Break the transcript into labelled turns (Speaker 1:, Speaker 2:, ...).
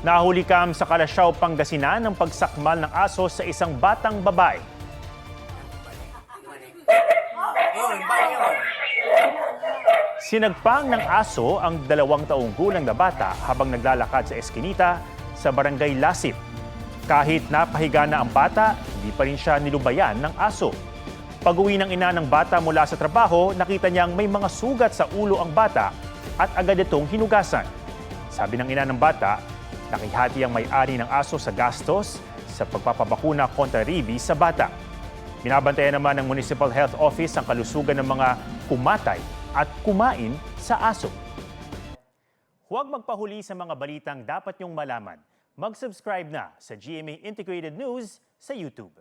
Speaker 1: Nahuli kam sa Kalasyaw, Pangasinan ng pagsakmal ng aso sa isang batang babae. Sinagpang ng aso ang 2 taong gulang na bata habang naglalakad sa eskinita sa barangay Lasip. Kahit napahiga na ang bata, hindi pa rin siya nilubayan ng aso. Pag-uwi ng ina ng bata mula sa trabaho, nakita niyang may mga sugat sa ulo ang bata at agad itong hinugasan. Sabi ng ina ng bata, nakihati ang may-ari ng aso sa gastos sa pagpapabakuna kontra rabies sa bata. Binabantayan naman ng Municipal Health Office ang kalusugan ng mga kumatay at kumain sa aso. Huwag magpahuli sa mga balitang dapat niyong malaman. Mag-subscribe na sa GMA Integrated News sa YouTube.